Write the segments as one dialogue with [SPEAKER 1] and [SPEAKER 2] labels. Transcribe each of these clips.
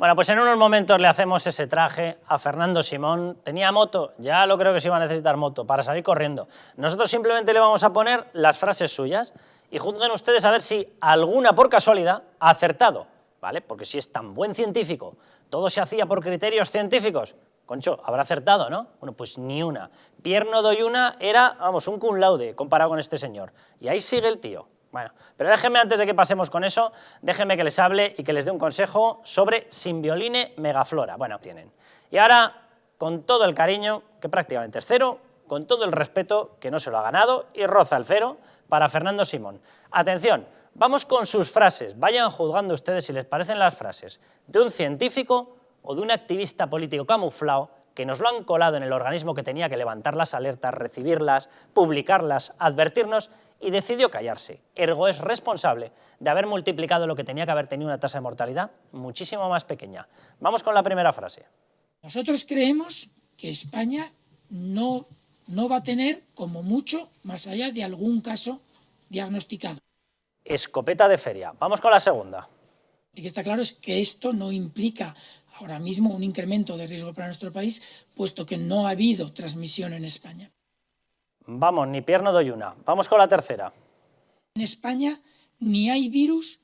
[SPEAKER 1] Bueno, pues en unos momentos le hacemos ese traje a Fernando Simón. ¿Tenía moto? Ya lo creo que sí iba a necesitar moto para salir corriendo. Nosotros simplemente le vamos a poner las frases suyas y juzguen ustedes a ver si alguna, por casualidad, ha acertado, ¿vale? Porque si es tan buen científico, todo se hacía por criterios científicos, Concho, habrá acertado, ¿no? Bueno, pues ni una. Pierre Nodoyuna era, vamos, un cum laude comparado con este señor. Y ahí sigue el tío. Bueno, pero déjenme, antes de que pasemos con eso, déjenme que les hable y que les dé un consejo sobre Symbioline megaflora. Bueno, tienen. Y ahora, con todo el cariño, que prácticamente es cero, con todo el respeto, que no se lo ha ganado, y roza el cero, para Fernando Simón. Atención, vamos con sus frases. Vayan juzgando ustedes si les parecen las frases de un científico o de un activista político camuflado que nos lo han colado en el organismo que tenía que levantar las alertas, recibirlas, publicarlas, advertirnos, y decidió callarse. Ergo es responsable de haber multiplicado lo que tenía que haber tenido una tasa de mortalidad muchísimo más pequeña. Vamos con la primera frase.
[SPEAKER 2] Nosotros creemos que España no va a tener, como mucho, más allá de algún caso diagnosticado.
[SPEAKER 1] Escopeta de feria. Vamos con la segunda.
[SPEAKER 2] Lo que está claro es que esto no implica ahora mismo un incremento de riesgo para nuestro país, puesto que no ha habido transmisión en España.
[SPEAKER 1] Vamos, ni Pierre Nodoyuna. Vamos con la tercera.
[SPEAKER 2] En España ni hay virus,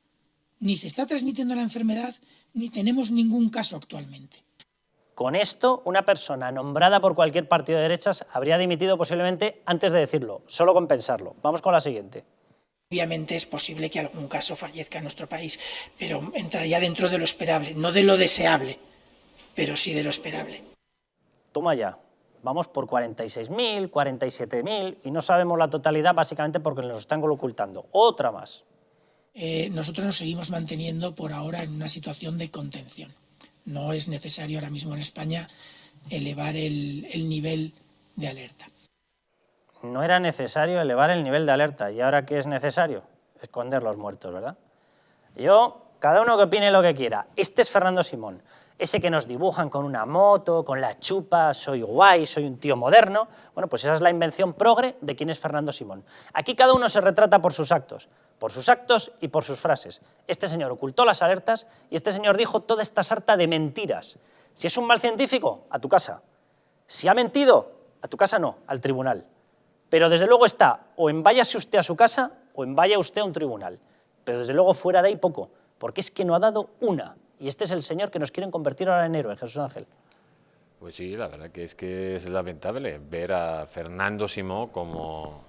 [SPEAKER 2] ni se está transmitiendo la enfermedad, ni tenemos ningún caso actualmente.
[SPEAKER 1] Con esto, una persona nombrada por cualquier partido de derechas habría dimitido posiblemente antes de decirlo, solo con pensarlo. Vamos con la siguiente.
[SPEAKER 2] Obviamente es posible que algún caso fallezca en nuestro país, pero entraría dentro de lo esperable, no de lo deseable, pero sí de lo esperable.
[SPEAKER 1] Toma ya. Vamos por 46.000, 47.000 y no sabemos la totalidad básicamente porque nos están ocultando. Otra más.
[SPEAKER 2] Nosotros nos seguimos manteniendo por ahora en una situación de contención. No es necesario ahora mismo en España elevar el nivel de alerta.
[SPEAKER 1] No era necesario elevar el nivel de alerta. ¿Y ahora qué es necesario? Esconder los muertos, ¿verdad? Cada uno que opine lo que quiera. Este es Fernando Simón. Ese que nos dibujan con una moto, con la chupa, soy guay, soy un tío moderno. Bueno, pues esa es la invención progre de quién es Fernando Simón. Aquí cada uno se retrata por sus actos y por sus frases. Este señor ocultó las alertas y este señor dijo toda esta sarta de mentiras. Si es un mal científico, a tu casa. Si ha mentido, a tu casa no, al tribunal. Pero desde luego está o en váyase usted a su casa o en vaya usted a un tribunal. Pero desde luego fuera de ahí poco, porque es que no ha dado una. Y este es el señor que nos quieren convertir ahora en héroe, Jesús Ángel.
[SPEAKER 3] Pues sí, la verdad que es lamentable ver a Fernando Simón como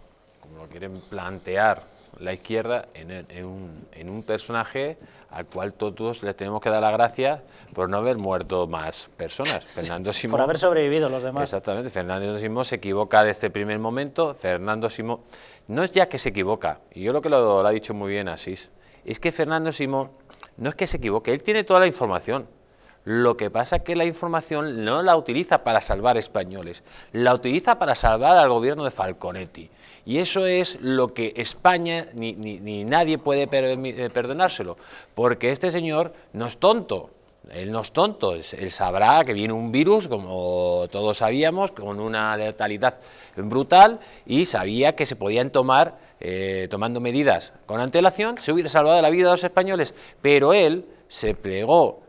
[SPEAKER 3] lo quieren plantear la izquierda en un personaje al cual todos les tenemos que dar las gracias por no haber muerto más personas. Fernando Simón,
[SPEAKER 1] por haber sobrevivido los demás.
[SPEAKER 3] Exactamente, Fernando Simón se equivoca desde el primer momento. Fernando Simón no es ya que se equivoca, y yo lo que lo ha dicho muy bien Asís, es que Fernando Simón no es que se equivoque, él tiene toda la información. Lo que pasa es que la información no la utiliza para salvar españoles, la utiliza para salvar al gobierno de Falconetti. Y eso es lo que España ni nadie puede perdonárselo, porque este señor no es tonto. Él no es tonto, él sabrá que viene un virus, como todos sabíamos, con una letalidad brutal, y sabía que se podían tomar, tomando medidas con antelación, se hubiera salvado la vida de los españoles, pero él se plegó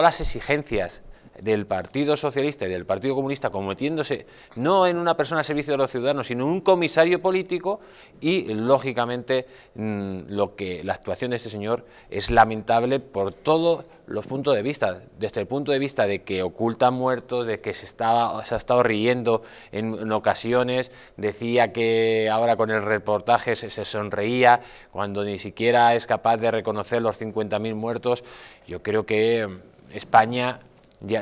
[SPEAKER 3] las exigencias del Partido Socialista y del Partido Comunista, convirtiéndose no en una persona al servicio de los ciudadanos, sino en un comisario político, y lógicamente la actuación de este señor es lamentable por todos los puntos de vista, desde el punto de vista de que oculta muertos, de que se ha estado riendo en ocasiones, decía que ahora con el reportaje se sonreía, cuando ni siquiera es capaz de reconocer los 50.000 muertos. Yo creo que España,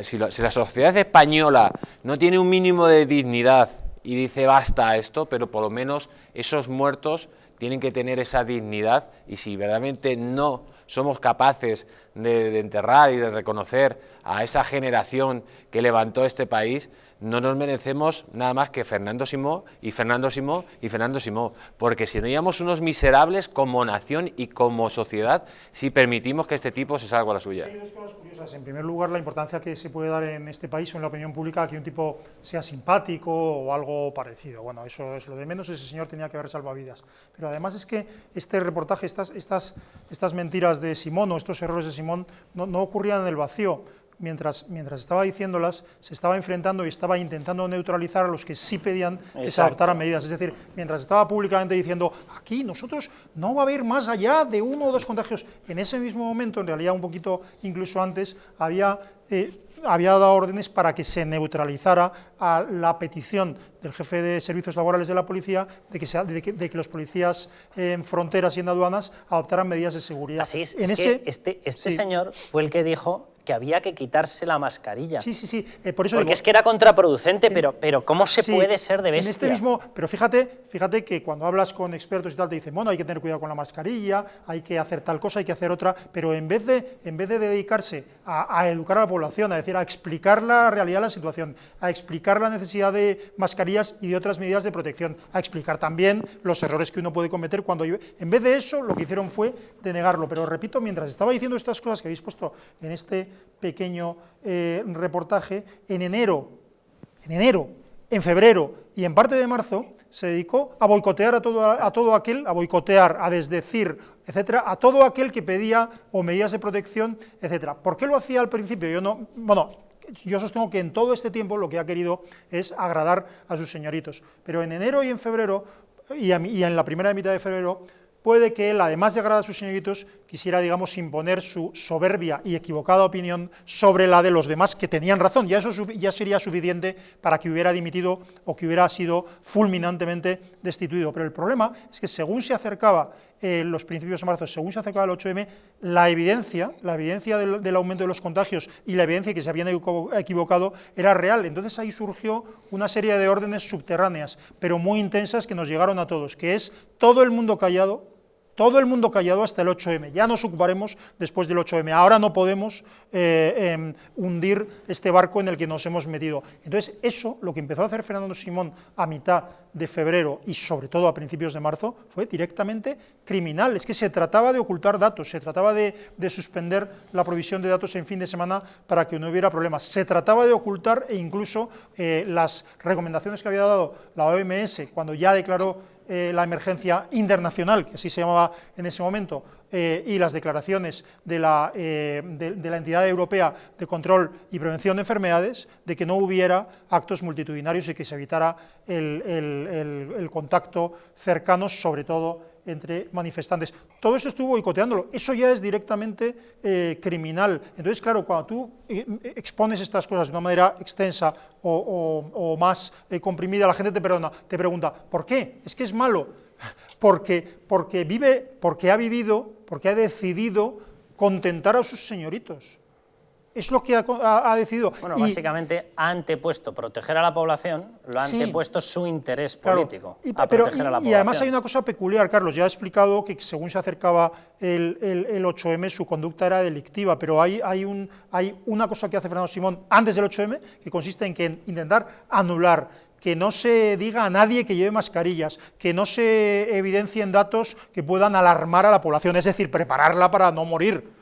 [SPEAKER 3] si la sociedad española no tiene un mínimo de dignidad y dice basta a esto, pero por lo menos esos muertos tienen que tener esa dignidad, y si verdaderamente no somos capaces de enterrar y de reconocer a esa generación que levantó este país, no nos merecemos nada más que Fernando Simó y Fernando Simó y Fernando Simó, porque si no íbamos unos miserables como nación y como sociedad si permitimos que este tipo se salga con la suya.
[SPEAKER 4] Sí, hay dos cosas curiosas. En primer lugar, la importancia que se puede dar en este país o en la opinión pública que un tipo sea simpático o algo parecido. Bueno, eso es lo de menos, ese señor tenía que haber salvado vidas. Pero además es que este reportaje, estas mentiras de Simón o estos errores de Simón no ocurrían en el vacío. Mientras estaba diciéndolas, se estaba enfrentando y estaba intentando neutralizar a los que sí pedían que se adoptaran medidas. Es decir, mientras estaba públicamente diciendo, aquí nosotros no va a haber más allá de 1 o 2 contagios, en ese mismo momento, en realidad un poquito incluso antes, había dado órdenes para que se neutralizara a la petición del jefe de servicios laborales de la policía de que los policías en fronteras y en aduanas adoptaran medidas de seguridad.
[SPEAKER 1] Así es, este señor fue el que dijo que había que quitarse la mascarilla.
[SPEAKER 4] Sí, por eso
[SPEAKER 1] porque
[SPEAKER 4] digo,
[SPEAKER 1] es que era contraproducente, pero ¿cómo se puede ser de bestia?
[SPEAKER 4] En este mismo, pero fíjate que cuando hablas con expertos y tal, te dicen, bueno, hay que tener cuidado con la mascarilla, hay que hacer tal cosa, hay que hacer otra, pero en vez de dedicarse a educar a la población, a decir, a explicar la realidad de la situación, a explicar la necesidad de mascarillas y de otras medidas de protección, a explicar también los errores que uno puede cometer cuando... En vez de eso, lo que hicieron fue denegarlo, pero repito, mientras estaba diciendo estas cosas que habéis puesto en este pequeño reportaje, en enero, en febrero y en parte de marzo, se dedicó a boicotear a todo aquel, a desdecir, etcétera, a todo aquel que pedía o medidas de protección, etcétera. ¿Por qué lo hacía al principio? Yo sostengo que en todo este tiempo lo que ha querido es agradar a sus señoritos, pero en enero y en febrero, y en la primera mitad de febrero, puede que él, además de agradar a sus señoritos, quisiera, digamos, imponer su soberbia y equivocada opinión sobre la de los demás que tenían razón. Ya eso ya sería suficiente para que hubiera dimitido o que hubiera sido fulminantemente destituido. Pero el problema es que según se acercaba los principios de marzo, según se acercaba el 8M, la evidencia del aumento de los contagios y la evidencia de que se habían equivocado era real. Entonces ahí surgió una serie de órdenes subterráneas, pero muy intensas, que nos llegaron a todos, que es todo el mundo callado hasta el 8M, ya nos ocuparemos después del 8M, ahora no podemos hundir este barco en el que nos hemos metido. Entonces eso, lo que empezó a hacer Fernando Simón a mitad de febrero y sobre todo a principios de marzo, fue directamente criminal. Es que se trataba de ocultar datos, se trataba de suspender la provisión de datos en fin de semana para que no hubiera problemas, se trataba de ocultar e incluso las recomendaciones que había dado la OMS cuando ya declaró la emergencia internacional, que así se llamaba en ese momento, y las declaraciones de la Entidad Europea de Control y Prevención de Enfermedades, de que no hubiera actos multitudinarios y que se evitara el contacto cercano, sobre todo entre manifestantes. Todo eso estuvo boicoteándolo, eso ya es directamente criminal. Entonces, claro, cuando tú expones estas cosas de una manera extensa o más comprimida, la gente te pregunta, ¿por qué? Es que es malo, porque ha decidido contentar a sus señoritos. Es lo que ha decidido.
[SPEAKER 1] Bueno, básicamente ha antepuesto proteger a la población, lo ha antepuesto su interés político, a proteger a la población.
[SPEAKER 4] Y además hay una cosa peculiar, Carlos, ya he explicado que según se acercaba el 8M su conducta era delictiva, pero hay una cosa que hace Fernando Simón antes del 8M que consiste en intentar anular, que no se diga a nadie que lleve mascarillas, que no se evidencien datos que puedan alarmar a la población, es decir, prepararla para no morir.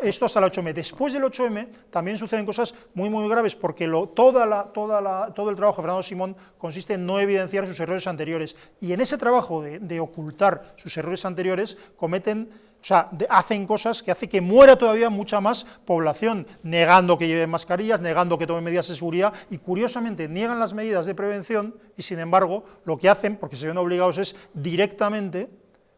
[SPEAKER 4] Esto hasta el 8M. Después del 8M también suceden cosas muy graves, porque todo el trabajo de Fernando Simón consiste en no evidenciar sus errores anteriores, y en ese trabajo de ocultar sus errores anteriores hacen cosas que hace que muera todavía mucha más población, negando que lleven mascarillas, negando que tomen medidas de seguridad, y curiosamente niegan las medidas de prevención, y sin embargo lo que hacen, porque se ven obligados, es directamente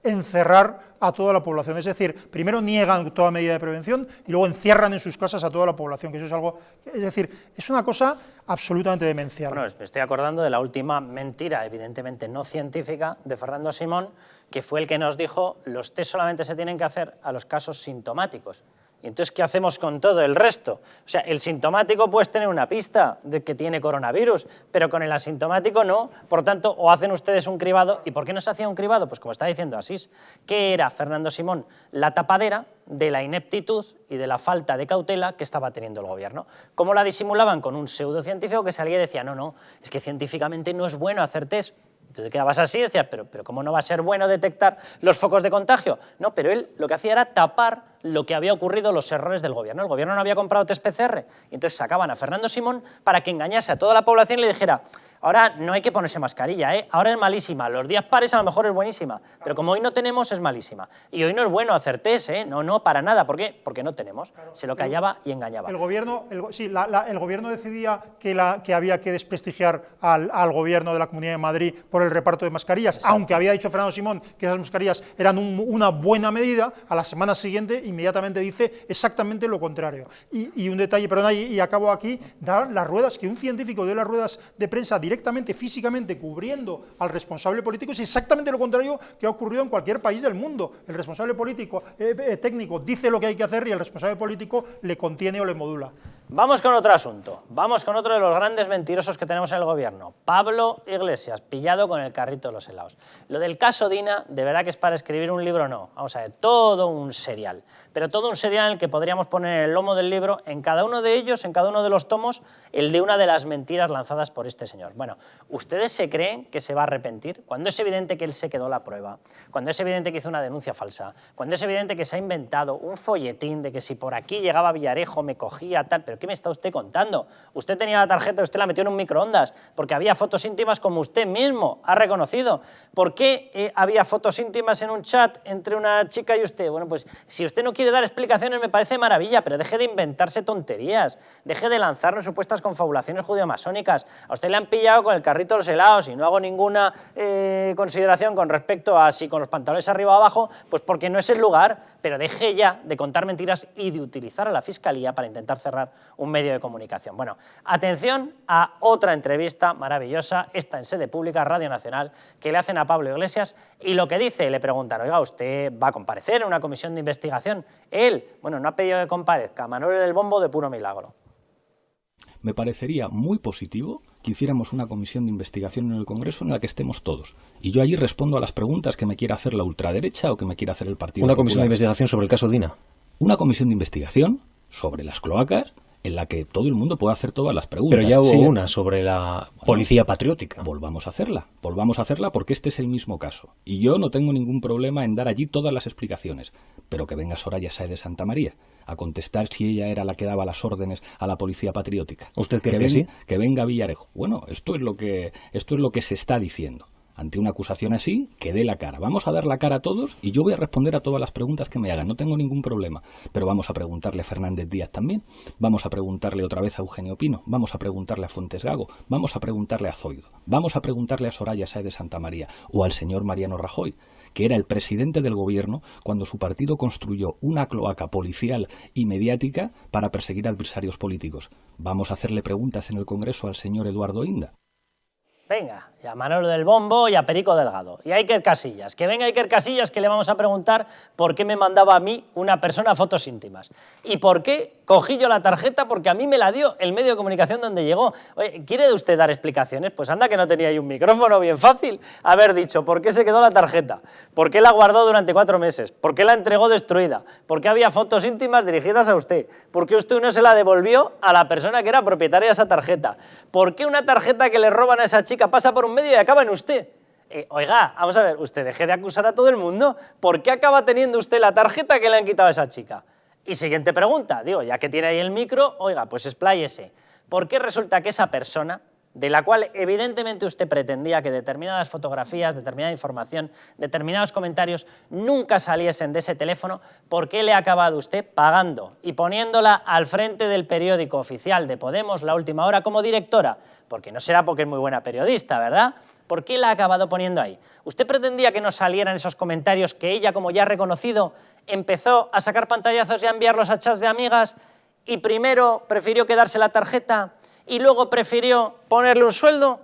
[SPEAKER 4] encerrar a toda la población. Es decir, primero niegan toda medida de prevención y luego encierran en sus casas a toda la población, que eso es algo... Es decir, es una cosa absolutamente demencial.
[SPEAKER 1] Bueno, me estoy acordando de la última mentira, evidentemente no científica, de Fernando Simón, que fue el que nos dijo los test solamente se tienen que hacer a los casos sintomáticos. ¿Y entonces qué hacemos con todo el resto? O sea, el sintomático puedes tener una pista de que tiene coronavirus, pero con el asintomático no. Por tanto, o hacen ustedes un cribado. ¿Y por qué no se hacía un cribado? Pues como está diciendo Asís, que era Fernando Simón la tapadera de la ineptitud y de la falta de cautela que estaba teniendo el gobierno. ¿Cómo la disimulaban? Con un pseudocientífico que salía y decía, no, es que científicamente no es bueno hacer test. Entonces quedabas así y decías, pero ¿cómo no va a ser bueno detectar los focos de contagio? No, pero él lo que hacía era tapar lo que había ocurrido, los errores del gobierno. El gobierno no había comprado test PCR. Y entonces sacaban a Fernando Simón para que engañase a toda la población y le dijera, ahora no hay que ponerse mascarilla, ahora es malísima, los días pares a lo mejor es buenísima, pero como hoy no tenemos es malísima. Y hoy no es bueno hacer test, no, para nada. ¿Por qué? Porque no tenemos. Se lo callaba y engañaba.
[SPEAKER 4] El gobierno decidía que había que desprestigiar al gobierno de la Comunidad de Madrid por el reparto de mascarillas. Exacto. Aunque había dicho Fernando Simón que esas mascarillas eran una buena medida, a la semana siguiente inmediatamente dice exactamente lo contrario. Y un detalle, perdona, y acabo aquí, da las ruedas, que un científico dé las ruedas de prensa directamente, físicamente, cubriendo al responsable político, es exactamente lo contrario que ha ocurrido en cualquier país del mundo. El responsable político, técnico, dice lo que hay que hacer y el responsable político le contiene o le modula.
[SPEAKER 1] Vamos con otro asunto, vamos con otro de los grandes mentirosos que tenemos en el gobierno, Pablo Iglesias, pillado con el carrito de los helados. Lo del caso Dina, de verdad que es para escribir un libro, no, vamos a ver, todo un serial, pero todo un serial en el que podríamos poner el lomo del libro, en cada uno de ellos, en cada uno de los tomos, el de una de las mentiras lanzadas por este señor. Bueno, ¿ustedes se creen que se va a arrepentir? Cuando es evidente que él se quedó la prueba, cuando es evidente que hizo una denuncia falsa, cuando es evidente que se ha inventado un folletín de que si por aquí llegaba Villarejo me cogía tal, pero ¿qué me está usted contando? Usted tenía la tarjeta, usted la metió en un microondas, porque había fotos íntimas como usted mismo ha reconocido. ¿Por qué había fotos íntimas en un chat entre una chica y usted? Bueno, pues si usted no quiere dar explicaciones me parece maravilla, pero deje de inventarse tonterías, deje de lanzarnos supuestas confabulaciones judeo-masónicas. A usted le han pillado con el carrito de los helados y no hago ninguna consideración con respecto a si con los pantalones arriba o abajo, pues porque no es el lugar, pero deje ya de contar mentiras y de utilizar a la Fiscalía para intentar cerrar un medio de comunicación. Bueno, atención a otra entrevista maravillosa, esta en Sede Pública, Radio Nacional, que le hacen a Pablo Iglesias y lo que dice, le preguntan, oiga, ¿usted va a comparecer en una comisión de investigación? Él, bueno, no ha pedido que comparezca, Manuel el Bombo de puro milagro.
[SPEAKER 5] Me parecería muy positivo que hiciéramos una comisión de investigación en el Congreso en la que estemos todos. Y yo allí respondo a las preguntas que me quiera hacer la ultraderecha o que me quiera hacer el Partido Popular.
[SPEAKER 6] ¿Una comisión de investigación sobre el caso Dina?
[SPEAKER 5] Una comisión de investigación sobre las cloacas en la que todo el mundo pueda hacer todas las preguntas.
[SPEAKER 6] Pero ya hubo una sobre la policía patriótica.
[SPEAKER 5] Volvamos a hacerla porque este es el mismo caso. Y yo no tengo ningún problema en dar allí todas las explicaciones, pero que venga Soraya Sáez de Santamaría a contestar si ella era la que daba las órdenes a la policía patriótica.
[SPEAKER 6] ¿Usted cree que sí?
[SPEAKER 5] Que venga Villarejo. Bueno, esto es lo que se está diciendo. Ante una acusación así, que dé la cara. Vamos a dar la cara a todos y yo voy a responder a todas las preguntas que me hagan. No tengo ningún problema. Pero vamos a preguntarle a Fernández Díaz también. Vamos a preguntarle otra vez a Eugenio Pino. Vamos a preguntarle a Fuentes Gago. Vamos a preguntarle a Zoido. Vamos a preguntarle a Soraya Sáez de Santamaría o al señor Mariano Rajoy, que era el presidente del gobierno cuando su partido construyó una cloaca policial y mediática para perseguir adversarios políticos. Vamos a hacerle preguntas en el Congreso al señor Eduardo Inda.
[SPEAKER 1] Venga, y a Manolo del Bombo y a Perico Delgado. Y a Iker Casillas. Que venga Iker Casillas, que le vamos a preguntar por qué me mandaba a mí una persona fotos íntimas. Y por qué cogí yo la tarjeta, porque a mí me la dio el medio de comunicación donde llegó. Oye, ¿quiere usted dar explicaciones? Pues anda que no tenía ahí un micrófono, bien fácil. Haber dicho por qué se quedó la tarjeta, por qué la guardó durante 4 meses, por qué la entregó destruida, por qué había fotos íntimas dirigidas a usted, por qué usted no se la devolvió a la persona que era propietaria de esa tarjeta, por qué una tarjeta que le roban a esa chica pasa por un medio y acaba en usted. Oiga, vamos a ver, usted deje de acusar a todo el mundo. ¿Por qué acaba teniendo usted la tarjeta que le han quitado a esa chica? Y siguiente pregunta, digo, ya que tiene ahí el micro, oiga, pues expláyese. ¿Por qué resulta que esa persona, de la cual evidentemente usted pretendía que determinadas fotografías, determinada información, determinados comentarios nunca saliesen de ese teléfono, por qué le ha acabado usted pagando y poniéndola al frente del periódico oficial de Podemos, La Última Hora, como directora? Porque no será porque es muy buena periodista, ¿verdad? ¿Por qué la ha acabado poniendo ahí? ¿Usted pretendía que no salieran esos comentarios que ella, como ya ha reconocido, empezó a sacar pantallazos y a enviarlos a chats de amigas y primero prefirió quedarse la tarjeta y luego prefirió ponerle un sueldo?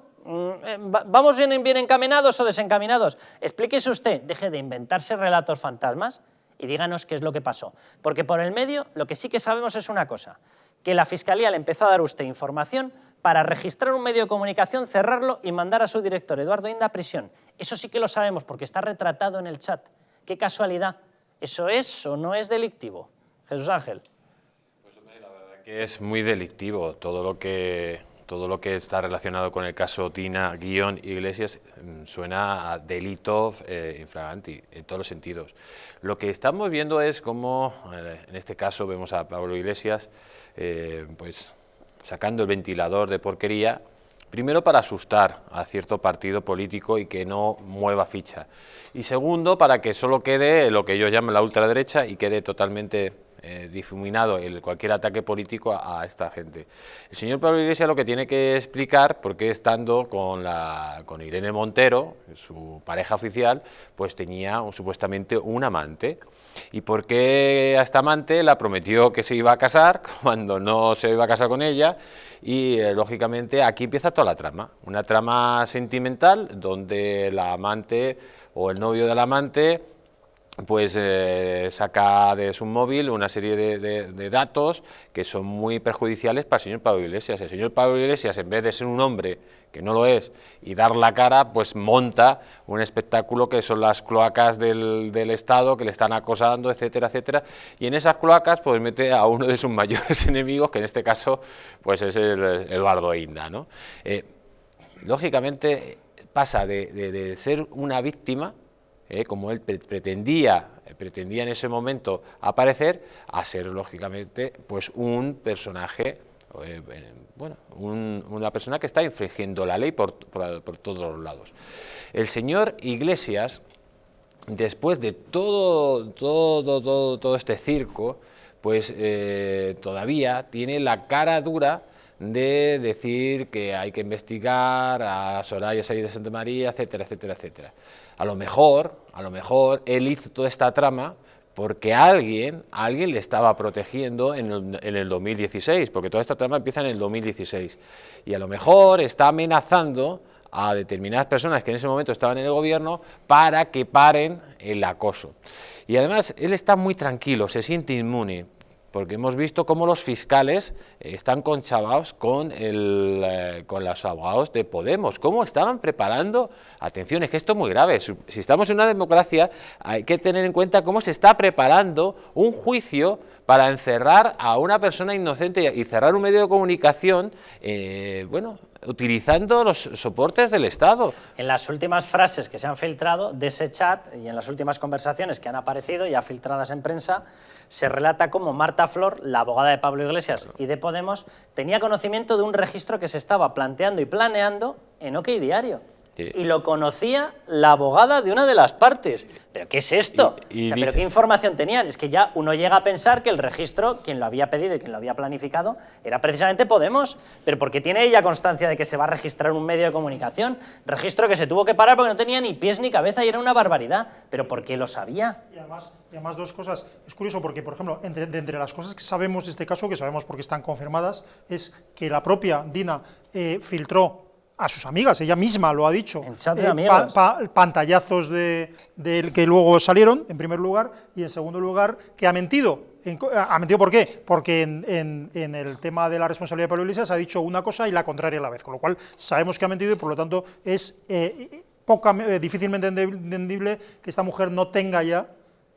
[SPEAKER 1] ¿Vamos bien encaminados o desencaminados? Explíquese usted, deje de inventarse relatos fantasmas y díganos qué es lo que pasó. Porque por el medio lo que sí que sabemos es una cosa, que la Fiscalía le empezó a dar a usted información para registrar un medio de comunicación, cerrarlo y mandar a su director, Eduardo Inda, a prisión. Eso sí que lo sabemos porque está retratado en el chat. ¡Qué casualidad! ¿Eso es o no es delictivo? Jesús Ángel.
[SPEAKER 3] Pues hombre, la verdad que es muy delictivo todo lo que está relacionado con el caso Dina-Iglesias suena a delito infraganti en todos los sentidos. Lo que estamos viendo es cómo, en este caso vemos a Pablo Iglesias, pues sacando el ventilador de porquería, primero para asustar a cierto partido político y que no mueva ficha, y segundo para que solo quede lo que ellos llaman la ultraderecha y quede totalmente difuminado cualquier ataque político a esta gente. El señor Pablo Iglesias lo que tiene que explicar por qué estando con Irene Montero, su pareja oficial, pues tenía supuestamente un amante, y por qué a esta amante la prometió que se iba a casar cuando no se iba a casar con ella, y lógicamente aquí empieza toda la trama, una trama sentimental donde la amante o el novio del amante pues saca de su móvil una serie de datos que son muy perjudiciales para el señor Pablo Iglesias. El señor Pablo Iglesias, en vez de ser un hombre que no lo es y dar la cara, pues monta un espectáculo que son las cloacas del Estado que le están acosando, etcétera, etcétera, y en esas cloacas pues mete a uno de sus mayores enemigos, que en este caso pues es el Eduardo Inda, ¿no? Lógicamente pasa de ser una víctima, como él pretendía en ese momento aparecer, a ser lógicamente pues un personaje, una persona que está infringiendo la ley por todos los lados. El señor Iglesias, después de todo este circo, pues todavía tiene la cara dura de decir que hay que investigar a Soraya Sáenz de Santamaría, etcétera, etcétera, etcétera. A lo mejor él hizo toda esta trama porque alguien le estaba protegiendo en el 2016, porque toda esta trama empieza en el 2016, y a lo mejor está amenazando a determinadas personas que en ese momento estaban en el gobierno para que paren el acoso. Y además él está muy tranquilo, se siente inmune, porque hemos visto cómo los fiscales están conchavados con los abogados de Podemos, cómo estaban preparando, atención, es que esto es muy grave, si estamos en una democracia hay que tener en cuenta cómo se está preparando un juicio para encerrar a una persona inocente y cerrar un medio de comunicación, utilizando los soportes del Estado.
[SPEAKER 1] En las últimas frases que se han filtrado de ese chat y en las últimas conversaciones que han aparecido ya filtradas en prensa, se relata cómo Marta Flor, la abogada de Pablo Iglesias y de Podemos, tenía conocimiento de un registro que se estaba planteando y planeando en OK Diario. Y lo conocía la abogada de una de las partes. ¿Pero qué es esto? ¿Pero qué información tenían? Es que ya uno llega a pensar que el registro, quien lo había pedido y quien lo había planificado, era precisamente Podemos. ¿Pero por qué tiene ella constancia de que se va a registrar un medio de comunicación? Registro que se tuvo que parar porque no tenía ni pies ni cabeza y era una barbaridad. ¿Pero por qué lo sabía?
[SPEAKER 4] Y además dos cosas. Es curioso porque, por ejemplo, entre las cosas que sabemos de este caso, que sabemos porque están confirmadas, es que la propia Dina filtró a sus amigas, ella misma lo ha dicho, pantallazos que luego salieron, en primer lugar, y en segundo lugar, que ha mentido. ¿Ha mentido por qué? Porque en el tema de la responsabilidad de Pablo Iglesias ha dicho una cosa y la contraria a la vez, con lo cual sabemos que ha mentido y por lo tanto es difícilmente entendible que esta mujer no tenga ya,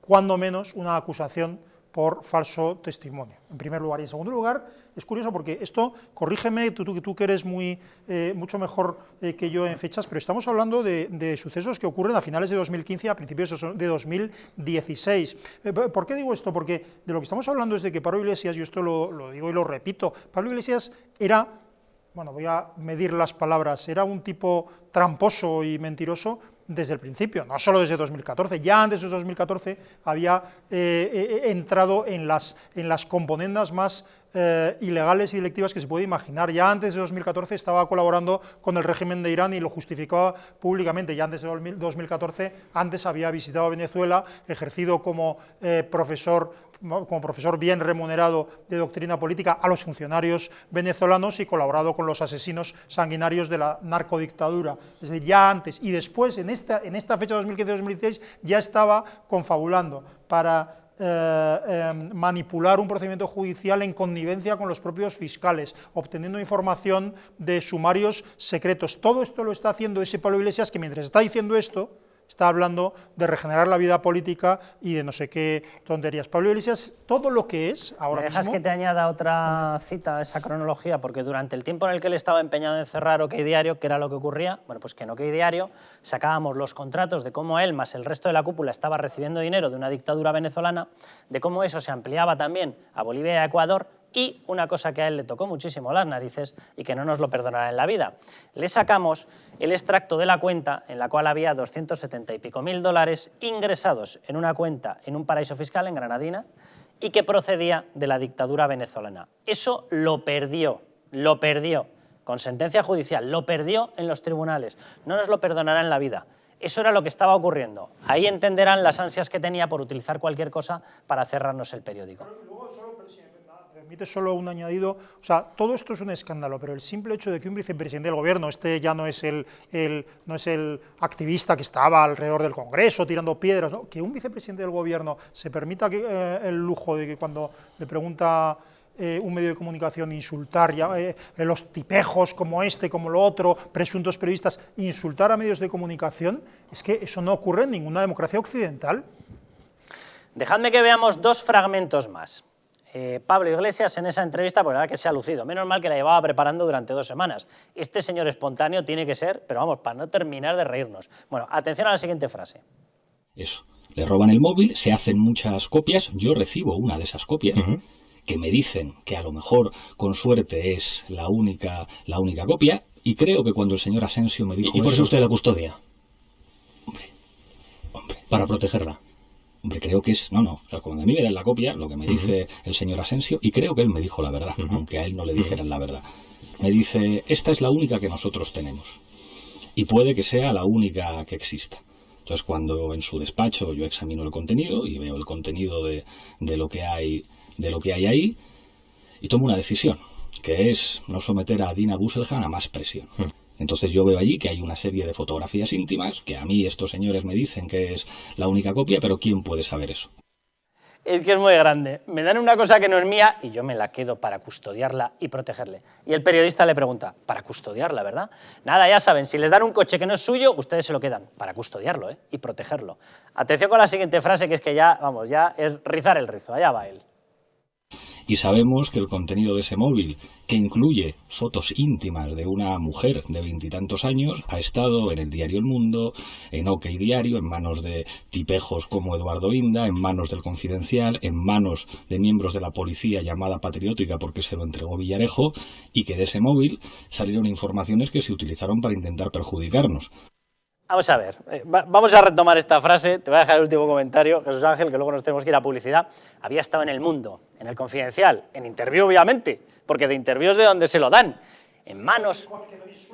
[SPEAKER 4] cuando menos, una acusación por falso testimonio, en primer lugar. Y en segundo lugar, es curioso porque esto, corrígeme, tú que eres mucho mejor que yo en fechas, pero estamos hablando de sucesos que ocurren a finales de 2015 a principios de 2016. ¿Por qué digo esto? Porque de lo que estamos hablando es de que Pablo Iglesias, yo esto lo digo y lo repito, Pablo Iglesias era, bueno, voy a medir las palabras, era un tipo tramposo y mentiroso desde el principio, no solo desde 2014, ya antes de 2014 había entrado en las componendas más ilegales y delictivas que se puede imaginar. Ya antes de 2014 estaba colaborando con el régimen de Irán y lo justificaba públicamente. Ya antes de 2014, antes había visitado Venezuela, ejercido como profesor como profesor bien remunerado de doctrina política a los funcionarios venezolanos y colaborado con los asesinos sanguinarios de la narcodictadura. Es decir, ya antes y después, en esta fecha 2015-2016, ya estaba confabulando para manipular un procedimiento judicial en connivencia con los propios fiscales, obteniendo información de sumarios secretos. Todo esto lo está haciendo ese Pablo Iglesias, que mientras está diciendo esto, está hablando de regenerar la vida política y de no sé qué tonterías. Pablo Iglesias, todo lo que es ahora
[SPEAKER 1] ¿Me dejas
[SPEAKER 4] mismo...
[SPEAKER 1] que te añada otra cita a esa cronología? Porque durante el tiempo en el que él estaba empeñado en cerrar OK Diario, ¿qué era lo que ocurría? Bueno, pues que en OK Diario sacábamos los contratos de cómo él más el resto de la cúpula estaba recibiendo dinero de una dictadura venezolana, de cómo eso se ampliaba también a Bolivia y a Ecuador, y una cosa que a él le tocó muchísimo las narices y que no nos lo perdonará en la vida. Le sacamos el extracto de la cuenta en la cual había 270 y pico mil dólares ingresados en una cuenta en un paraíso fiscal en Granadina y que procedía de la dictadura venezolana. Eso lo perdió con sentencia judicial, lo perdió en los tribunales. No nos lo perdonará en la vida. Eso era lo que estaba ocurriendo. Ahí entenderán las ansias que tenía por utilizar cualquier cosa para cerrarnos el periódico.
[SPEAKER 4] Permite solo un añadido, o sea, todo esto es un escándalo, pero el simple hecho de que un vicepresidente del gobierno, ya no es el activista que estaba alrededor del Congreso tirando piedras, ¿no? Que un vicepresidente del gobierno se permita el lujo de que cuando le pregunta un medio de comunicación insultar, los tipejos como este, como lo otro, presuntos periodistas, insultar a medios de comunicación, es que eso no ocurre en ninguna democracia occidental.
[SPEAKER 1] Dejadme que veamos dos fragmentos más. Pablo Iglesias en esa entrevista, pues la verdad que se ha lucido, menos mal que la llevaba preparando durante 2 semanas. Este señor espontáneo tiene que ser, pero vamos, para no terminar de reírnos. Bueno, atención a la siguiente frase.
[SPEAKER 5] Eso, le roban el móvil, se hacen muchas copias, yo recibo una de esas copias, que me dicen que a lo mejor con suerte es la única copia, y creo que cuando el señor Asensio me dijo
[SPEAKER 6] ¿Y por eso usted la custodia?
[SPEAKER 5] Hombre,
[SPEAKER 6] Para protegerla.
[SPEAKER 5] Hombre, creo que es... No, o sea, cuando a mí me dan la copia, lo que me dice el señor Asensio, y creo que él me dijo la verdad, aunque a él no le dijeran la verdad. Me dice, esta es la única que nosotros tenemos, y puede que sea la única que exista. Entonces, cuando en su despacho yo examino el contenido, y veo el contenido de lo que hay ahí, y tomo una decisión, que es no someter a Dina Busseljan a más presión. Entonces yo veo allí que hay una serie de fotografías íntimas, que a mí estos señores me dicen que es la única copia, pero ¿quién puede saber eso?
[SPEAKER 1] Es que es muy grande. Me dan una cosa que no es mía y yo me la quedo para custodiarla y protegerle. Y el periodista le pregunta, para custodiarla, ¿verdad? Nada, ya saben, si les dan un coche que no es suyo, ustedes se lo quedan para custodiarlo, y protegerlo. Atención con la siguiente frase, que es que ya, vamos, ya es rizar el rizo, allá va él.
[SPEAKER 5] Y sabemos que el contenido de ese móvil, que incluye fotos íntimas de una mujer de 20 y tantos años, ha estado en el diario El Mundo, en OK Diario, en manos de tipejos como Eduardo Inda, en manos del Confidencial, en manos de miembros de la policía llamada Patriótica porque se lo entregó Villarejo, y que de ese móvil salieron informaciones que se utilizaron para intentar perjudicarnos.
[SPEAKER 1] Vamos a ver, vamos a retomar esta frase, te voy a dejar el último comentario, Jesús Ángel, que luego nos tenemos que ir a publicidad. Había estado en El Mundo, en El Confidencial, en Interview obviamente, porque de Interview es de donde se lo dan, en manos,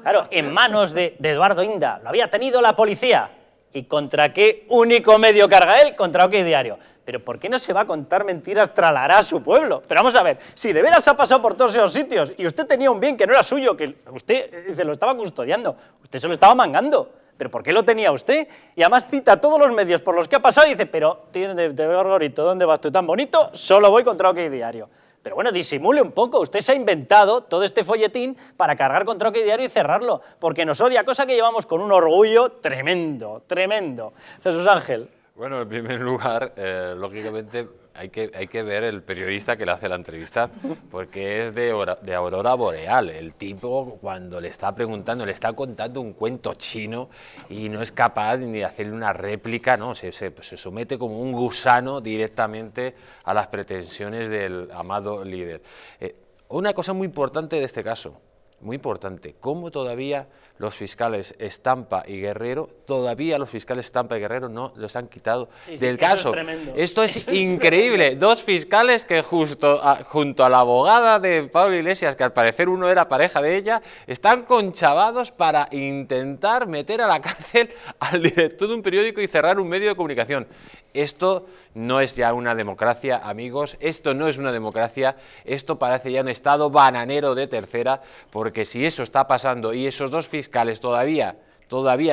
[SPEAKER 1] claro, en manos de Eduardo Inda, lo había tenido la policía. ¿Y contra qué único medio carga él? Contra OK Diario. Pero ¿por qué no se va a contar mentiras tralará a su pueblo? Pero vamos a ver, si de veras ha pasado por todos esos sitios y usted tenía un bien que no era suyo, que usted se lo estaba custodiando, usted se lo estaba mangando. ¿Pero por qué lo tenía usted? Y además cita todos los medios por los que ha pasado y dice, pero, de Gorgorito, ¿dónde vas tú tan bonito? Solo voy contra OK Diario. Pero bueno, disimule un poco, usted se ha inventado todo este folletín para cargar contra OK Diario y cerrarlo, porque nos odia, cosa que llevamos con un orgullo tremendo, tremendo. Jesús Ángel.
[SPEAKER 3] Bueno, en primer lugar, lógicamente hay que ver el periodista que le hace la entrevista, porque es de Aurora Boreal. El tipo, cuando le está preguntando, le está contando un cuento chino y no es capaz ni de hacerle una réplica, ¿no? Se somete como un gusano directamente a las pretensiones del amado líder. Una cosa muy importante de este caso, muy importante, cómo todavía los fiscales Estampa y Guerrero, no los han quitado del caso.
[SPEAKER 1] Eso es tremendo.
[SPEAKER 3] Esto es increíble. Dos fiscales que junto a la abogada de Pablo Iglesias, que al parecer uno era pareja de ella, están conchavados para intentar meter a la cárcel al director de un periódico y cerrar un medio de comunicación. Esto no es ya una democracia, amigos, esto no es una democracia, esto parece ya un estado bananero de tercera, porque si eso está pasando y esos dos fiscales todavía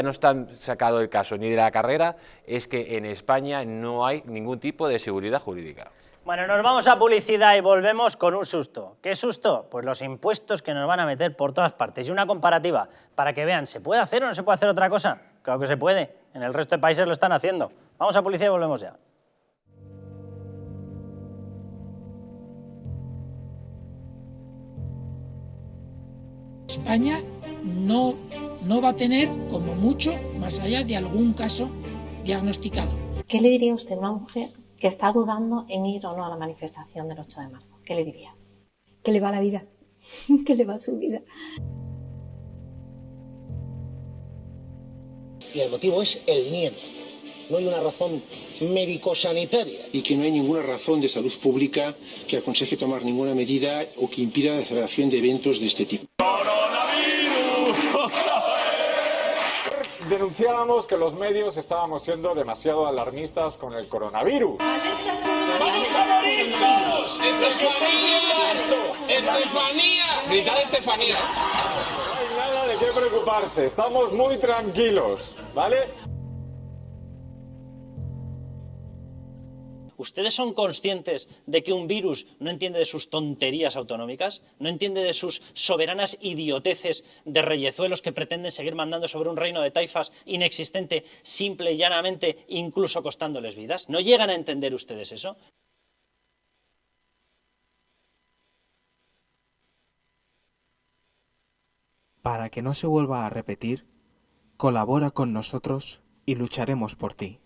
[SPEAKER 3] no están sacado el caso ni de la carrera, es que en España no hay ningún tipo de seguridad jurídica.
[SPEAKER 1] Bueno, nos vamos a publicidad y volvemos con un susto. ¿Qué susto? Pues los impuestos que nos van a meter por todas partes. Y una comparativa para que vean, ¿se puede hacer o no se puede hacer otra cosa? Claro que se puede. En el resto de países lo están haciendo. Vamos a publicidad y volvemos ya.
[SPEAKER 2] España no va a tener, como mucho, más allá de algún caso diagnosticado.
[SPEAKER 7] ¿Qué le diría usted a una mujer que está dudando en ir o no a la manifestación del 8 de marzo? ¿Qué le diría?
[SPEAKER 8] Que le va la vida, que le va su vida.
[SPEAKER 9] Y el motivo es el miedo. No hay una razón médico-sanitaria.
[SPEAKER 10] Y que no hay ninguna razón de salud pública que aconseje tomar ninguna medida o que impida la celebración de eventos de este tipo.
[SPEAKER 11] Denunciábamos que los medios estábamos siendo demasiado alarmistas con el coronavirus.
[SPEAKER 12] ¡Vamos a morir todos! ¡Estefanía! ¡Estefanía! ¡Gritad Estefanía!
[SPEAKER 11] No hay nada de qué preocuparse, estamos muy tranquilos, ¿vale?
[SPEAKER 1] ¿Ustedes son conscientes de que un virus no entiende de sus tonterías autonómicas? ¿No entiende de sus soberanas idioteces de reyezuelos que pretenden seguir mandando sobre un reino de taifas inexistente, simple y llanamente, incluso costándoles vidas? ¿No llegan a entender ustedes eso?
[SPEAKER 13] Para que no se vuelva a repetir, colabora con nosotros y lucharemos por ti.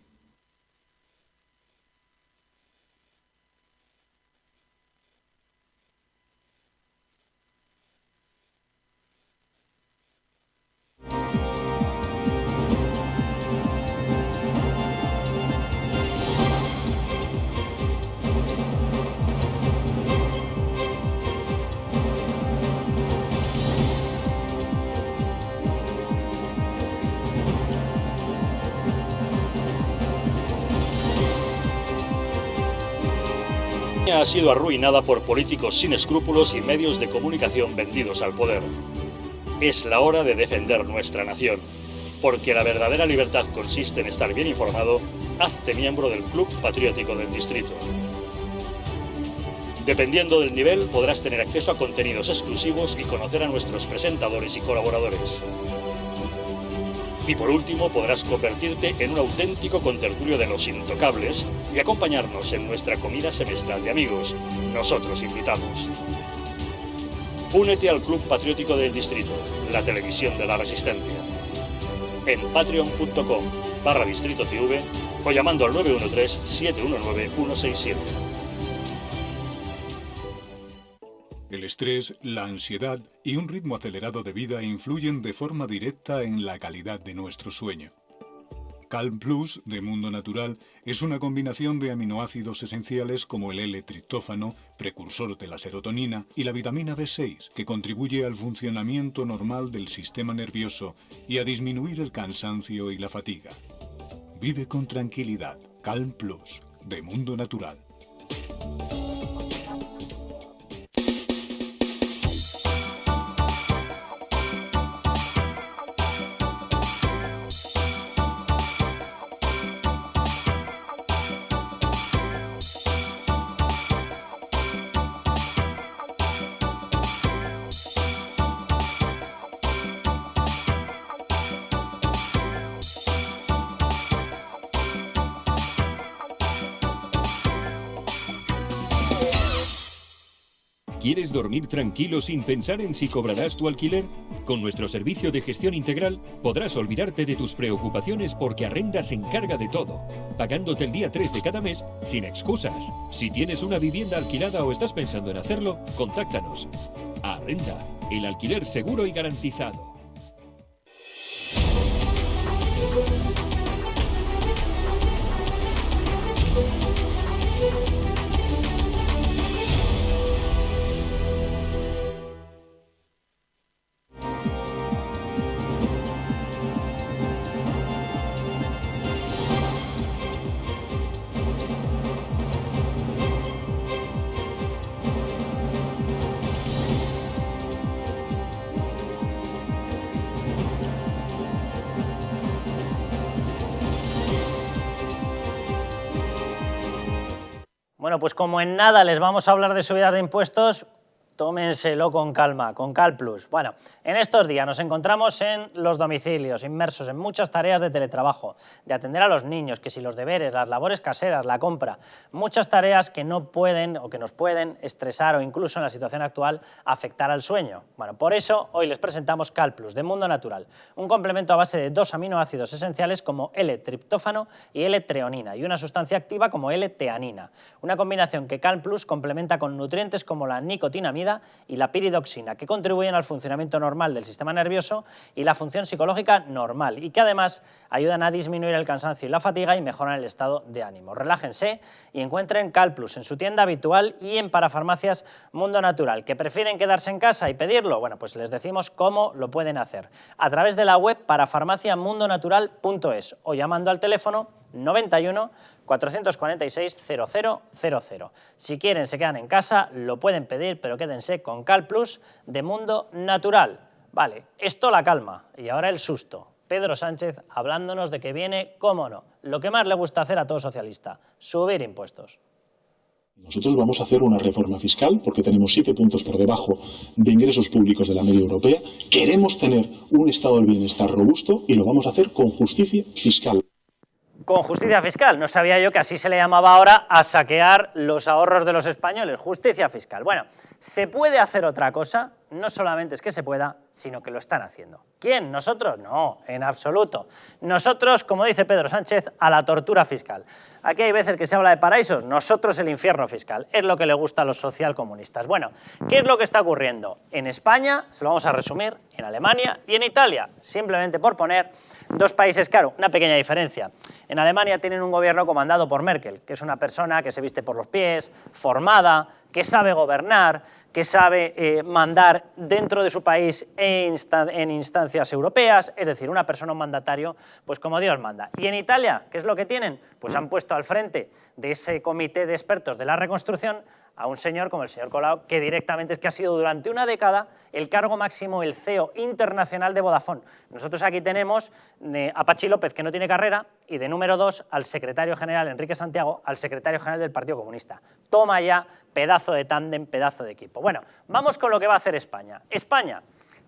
[SPEAKER 14] Ha sido arruinada por políticos sin escrúpulos y medios de comunicación vendidos al poder. Es la hora de defender nuestra nación, porque la verdadera libertad consiste en estar bien informado. Hazte miembro del Club Patriótico del Distrito. Dependiendo del nivel, podrás tener acceso a contenidos exclusivos y conocer a nuestros presentadores y colaboradores. Y por último, podrás convertirte en un auténtico contertulio de los intocables y acompañarnos en nuestra comida semestral de amigos. Nosotros invitamos. Únete al Club Patriótico del Distrito, la televisión de la resistencia. En patreon.com/DistritoTV o llamando al 913-719-167.
[SPEAKER 15] El estrés, la ansiedad y un ritmo acelerado de vida influyen de forma directa en la calidad de nuestro sueño. Calm Plus de Mundo Natural es una combinación de aminoácidos esenciales como el L-triptófano, precursor de la serotonina, y la vitamina B6, que contribuye al funcionamiento normal del sistema nervioso y a disminuir el cansancio y la fatiga. Vive con tranquilidad. Calm Plus de Mundo Natural.
[SPEAKER 16] ¿Quieres dormir tranquilo sin pensar en si cobrarás tu alquiler? Con nuestro servicio de gestión integral podrás olvidarte de tus preocupaciones porque Arrenda se encarga de todo, pagándote el día 3 de cada mes sin excusas. Si tienes una vivienda alquilada o estás pensando en hacerlo, contáctanos. Arrenda. el alquiler seguro y garantizado.
[SPEAKER 1] Bueno, pues como en nada les vamos a hablar de subidas de impuestos, tómenselo con calma, con CalPlus. Bueno, en estos días nos encontramos en los domicilios, inmersos en muchas tareas de teletrabajo, de atender a los niños, que si los deberes, las labores caseras, la compra, muchas tareas que no pueden o que nos pueden estresar o incluso en la situación actual afectar al sueño. Bueno, por eso hoy les presentamos CalPlus de Mundo Natural, un complemento a base de 2 aminoácidos esenciales como L-triptófano y L-treonina y una sustancia activa como L-teanina, una combinación que CalPlus complementa con nutrientes como la nicotinamida y la piridoxina, que contribuyen al funcionamiento normal del sistema nervioso y la función psicológica normal, y que además ayudan a disminuir el cansancio y la fatiga y mejoran el estado de ánimo. Relájense y encuentren CalPlus en su tienda habitual y en parafarmacias Mundo Natural. ¿Que prefieren quedarse en casa y pedirlo? Bueno, pues les decimos cómo lo pueden hacer. A través de la web parafarmaciamundonatural.es o llamando al teléfono 91 446 0000. Si quieren, se quedan en casa, lo pueden pedir, pero quédense con CalPlus de Mundo Natural. Vale, esto la calma y ahora el susto. Pedro Sánchez hablándonos de que viene, cómo no, lo que más le gusta hacer a todo socialista, subir impuestos.
[SPEAKER 17] Nosotros vamos a hacer una reforma fiscal porque tenemos 7 puntos por debajo de ingresos públicos de la media europea. Queremos tener un estado del bienestar robusto y lo vamos a hacer con justicia fiscal.
[SPEAKER 1] Con justicia fiscal, no sabía yo que así se le llamaba ahora a saquear los ahorros de los españoles, justicia fiscal. Bueno, ¿se puede hacer otra cosa? No solamente es que se pueda, sino que lo están haciendo. ¿Quién? ¿Nosotros? No, en absoluto. Nosotros, como dice Pedro Sánchez, a la tortura fiscal. Aquí hay veces que se habla de paraísos, nosotros el infierno fiscal. Es lo que le gusta a los socialcomunistas. Bueno, ¿qué es lo que está ocurriendo? En España, se lo vamos a resumir, en Alemania y en Italia, simplemente por poner dos países, claro, una pequeña diferencia. En Alemania tienen un gobierno comandado por Merkel, que es una persona que se viste por los pies, formada, que sabe gobernar, que sabe mandar dentro de su país en instancias europeas, es decir, una persona, un mandatario, pues como Dios manda. Y en Italia, ¿qué es lo que tienen? Pues han puesto al frente de ese comité de expertos de la reconstrucción a un señor como el señor Colau, que directamente es que ha sido durante una década el cargo máximo, el CEO internacional de Vodafone. Nosotros aquí tenemos a Pachi López, que no tiene carrera, y de número 2 al secretario general Enrique Santiago, al secretario general del Partido Comunista. Toma ya, pedazo de tándem, pedazo de equipo. Bueno, vamos con lo que va a hacer España. España,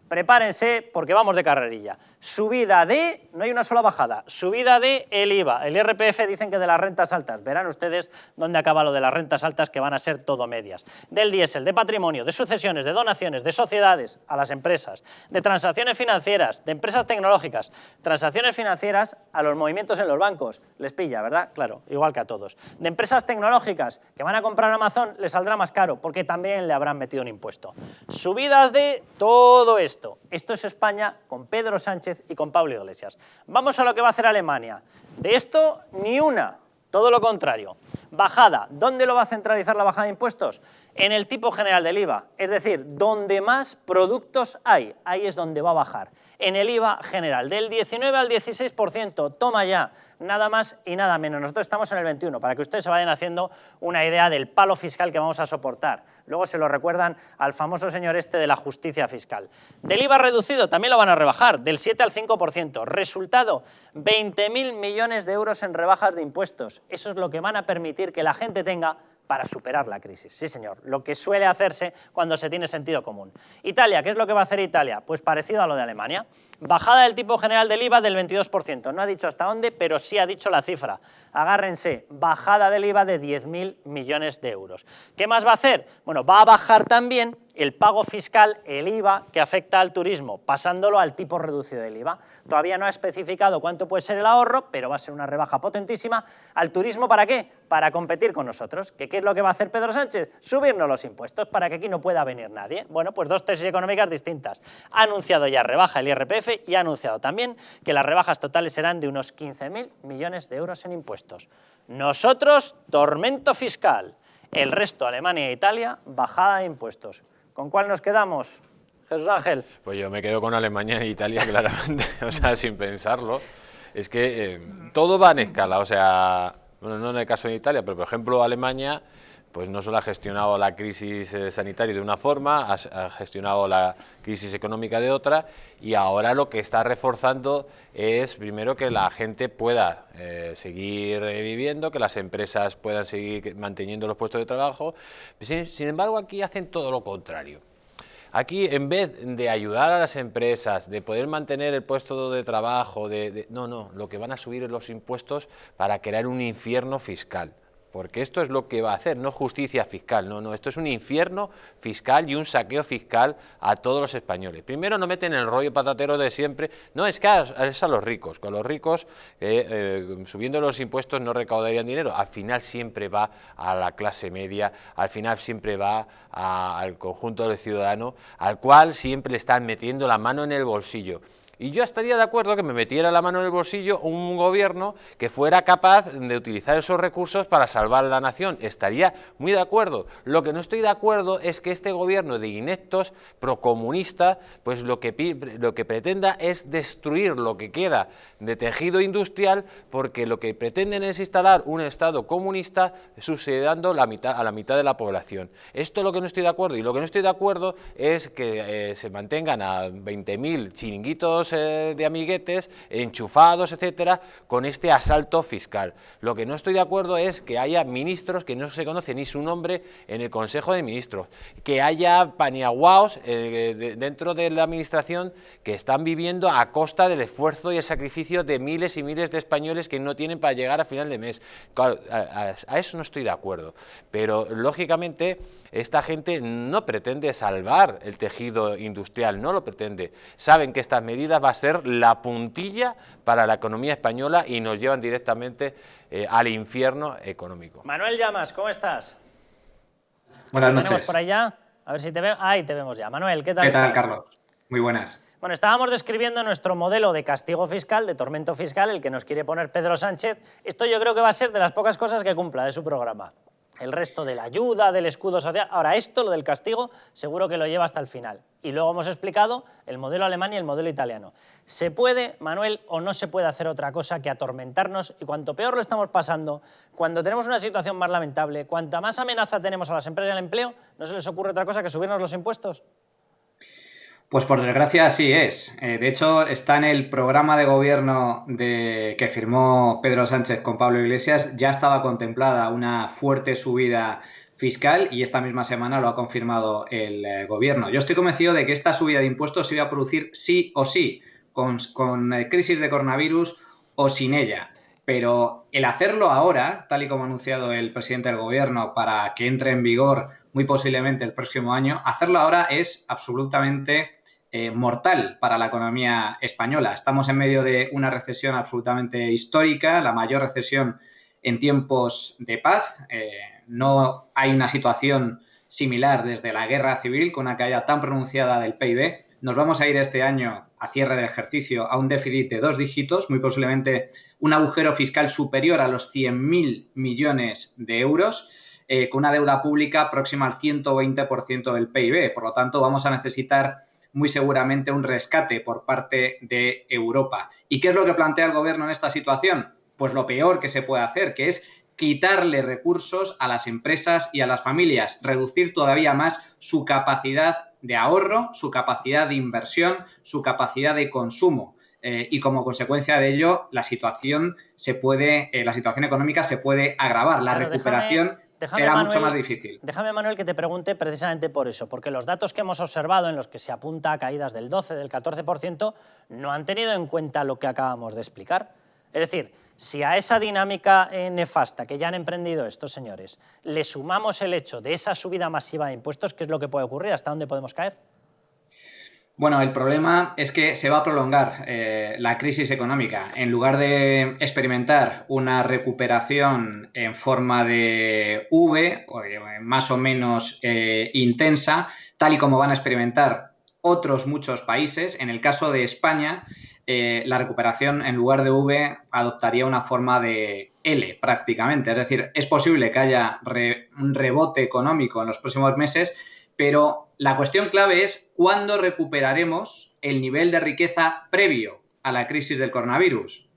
[SPEAKER 1] prepárense porque vamos de carrerilla. Subida de, no hay una sola bajada, subida de el IVA. El IRPF dicen que de las rentas altas. Verán ustedes dónde acaba lo de las rentas altas, que van a ser todo medias. Del diésel, de patrimonio, de sucesiones, de donaciones, de sociedades a las empresas, de transacciones financieras, de empresas tecnológicas, transacciones financieras a los movimientos en los bancos. Les pilla, ¿verdad? Claro, igual que a todos. De empresas tecnológicas que van a comprar Amazon, les saldrá más caro porque también le habrán metido un impuesto. Subidas de todo esto. Esto es España con Pedro Sánchez y con Pablo Iglesias. Vamos a lo que va a hacer Alemania. De esto, ni una. Todo lo contrario. Bajada. ¿Dónde lo va a centralizar la bajada de impuestos? En el tipo general del IVA. Es decir, donde más productos hay, ahí es donde va a bajar. En el IVA general, del 19 al 16%. Toma ya. Nada más y nada menos. Nosotros estamos en el 21, para que ustedes se vayan haciendo una idea del palo fiscal que vamos a soportar. Luego se lo recuerdan al famoso señor este de la justicia fiscal. Del IVA reducido también lo van a rebajar, del 7 al 5%. Resultado, 20.000 millones de euros en rebajas de impuestos. Eso es lo que van a permitir que la gente tenga para superar la crisis. Sí, señor, lo que suele hacerse cuando se tiene sentido común. Italia, ¿qué es lo que va a hacer Italia? Pues parecido a lo de Alemania. Bajada del tipo general del IVA del 22%. No ha dicho hasta dónde, pero sí ha dicho la cifra. Agárrense, bajada del IVA de 10.000 millones de euros. ¿Qué más va a hacer? Bueno, va a bajar también el pago fiscal, el IVA, que afecta al turismo, pasándolo al tipo reducido del IVA. Todavía no ha especificado cuánto puede ser el ahorro, pero va a ser una rebaja potentísima. ¿Al turismo para qué? Para competir con nosotros. ¿Qué es lo que va a hacer Pedro Sánchez? Subirnos los impuestos para que aquí no pueda venir nadie. Bueno, pues dos tesis económicas distintas. Ha anunciado ya rebaja el IRPF y ha anunciado también que las rebajas totales serán de unos 15.000 millones de euros en impuestos. Nosotros, tormento fiscal. El resto, Alemania e Italia, bajada de impuestos. ¿Con cuál nos quedamos, Jesús Ángel?
[SPEAKER 3] Pues yo me quedo con Alemania e Italia, claramente, o sea, sin pensarlo. Es que todo va en escala, o sea, bueno, no en el caso de Italia, pero por ejemplo Alemania, pues no solo ha gestionado la crisis sanitaria de una forma, ha gestionado la crisis económica de otra, y ahora lo que está reforzando es, primero, que la gente pueda seguir viviendo, que las empresas puedan seguir manteniendo los puestos de trabajo. Sin embargo, aquí hacen todo lo contrario. Aquí, en vez de ayudar a las empresas, de poder mantener el puesto de trabajo, no, lo que van a subir es los impuestos para crear un infierno fiscal. Porque esto es lo que va a hacer, no justicia fiscal, no, esto es un infierno fiscal y un saqueo fiscal a todos los españoles. Primero, no meten el rollo patatero de siempre, no, es que es a los ricos, con los ricos subiendo los impuestos no recaudarían dinero, al final siempre va a la clase media, al final siempre va al conjunto del ciudadano, al cual siempre le están metiendo la mano en el bolsillo. Y yo estaría de acuerdo que me metiera la mano en el bolsillo un gobierno que fuera capaz de utilizar esos recursos para salvar a la nación. Estaría muy de acuerdo. Lo que no estoy de acuerdo es que este gobierno de ineptos, procomunista, pues lo que pretenda es destruir lo que queda de tejido industrial, porque lo que pretenden es instalar un Estado comunista subsidiando a la mitad de la población. Esto es lo que no estoy de acuerdo. Y lo que no estoy de acuerdo es que se mantengan a 20.000 chiringuitos de amiguetes, enchufados, etcétera, con este asalto fiscal. Lo que no estoy de acuerdo es que haya ministros que no se conoce ni su nombre en el Consejo de Ministros, que haya paniaguaos dentro de la administración que están viviendo a costa del esfuerzo y el sacrificio de miles y miles de españoles que no tienen para llegar a final de mes. Claro, a eso no estoy de acuerdo, pero lógicamente esta gente no pretende salvar el tejido industrial, no lo pretende. Saben que estas medidas va a ser la puntilla para la economía española y nos llevan directamente al infierno económico.
[SPEAKER 1] Manuel Llamas, ¿cómo estás?
[SPEAKER 18] Buenas noches.
[SPEAKER 1] ¿Tenemos por ahí ya? A ver si te veo. Ahí te vemos ya. Manuel, ¿qué tal
[SPEAKER 18] estás?
[SPEAKER 1] ¿Qué tal,
[SPEAKER 18] Carlos? Muy buenas.
[SPEAKER 1] Bueno, estábamos describiendo nuestro modelo de castigo fiscal, de tormento fiscal, el que nos quiere poner Pedro Sánchez. Esto yo creo que va a ser de las pocas cosas que cumpla de su programa. El resto de la ayuda, del escudo social. Ahora, esto, lo del castigo, seguro que lo lleva hasta el final. Y luego hemos explicado el modelo alemán y el modelo italiano. ¿Se puede, Manuel, o no se puede hacer otra cosa que atormentarnos? Y cuanto peor lo estamos pasando, cuando tenemos una situación más lamentable, cuanta más amenaza tenemos a las empresas y al empleo, ¿no se les ocurre otra cosa que subirnos los impuestos?
[SPEAKER 18] Pues por desgracia así es. De hecho, está en el programa de gobierno que firmó Pedro Sánchez con Pablo Iglesias, ya estaba contemplada una fuerte subida fiscal y esta misma semana lo ha confirmado el gobierno. Yo estoy convencido de que esta subida de impuestos se iba a producir sí o sí, con crisis de coronavirus o sin ella. Pero el hacerlo ahora, tal y como ha anunciado el presidente del gobierno, para que entre en vigor muy posiblemente el próximo año, hacerlo ahora es absolutamente mortal para la economía española. Estamos en medio de una recesión absolutamente histórica, la mayor recesión en tiempos de paz. No hay una situación similar desde la guerra civil con una caída tan pronunciada del PIB. Nos vamos a ir este año, a cierre del ejercicio, a un déficit de 2 dígitos, muy posiblemente un agujero fiscal superior a los 100.000 millones de euros, con una deuda pública próxima al 120% del PIB. Por lo tanto, vamos a necesitar muy seguramente un rescate por parte de Europa. ¿Y qué es lo que plantea el gobierno en esta situación? Pues lo peor que se puede hacer, que es quitarle recursos a las empresas y a las familias, reducir todavía más su capacidad de ahorro, su capacidad de inversión, su capacidad de consumo. Y como consecuencia de ello, la situación económica se puede agravar. La recuperación será mucho más difícil.
[SPEAKER 1] Déjame, Manuel, que te pregunte precisamente por eso, porque los datos que hemos observado en los que se apunta a caídas del 12, del 14%, no han tenido en cuenta lo que acabamos de explicar. Es decir, Si a esa dinámica nefasta que ya han emprendido estos señores le sumamos el hecho de esa subida masiva de impuestos, ¿qué es lo que puede ocurrir? ¿Hasta dónde podemos caer?
[SPEAKER 18] Bueno, el problema es que se va a prolongar la crisis económica. En lugar de experimentar una recuperación en forma de V, más o menos intensa, tal y como van a experimentar otros muchos países, en el caso de España, la recuperación en lugar de V adoptaría una forma de L prácticamente. Es decir, es posible que haya un rebote económico en los próximos meses, pero la cuestión clave es cuándo recuperaremos el nivel de riqueza previo a la crisis del coronavirus,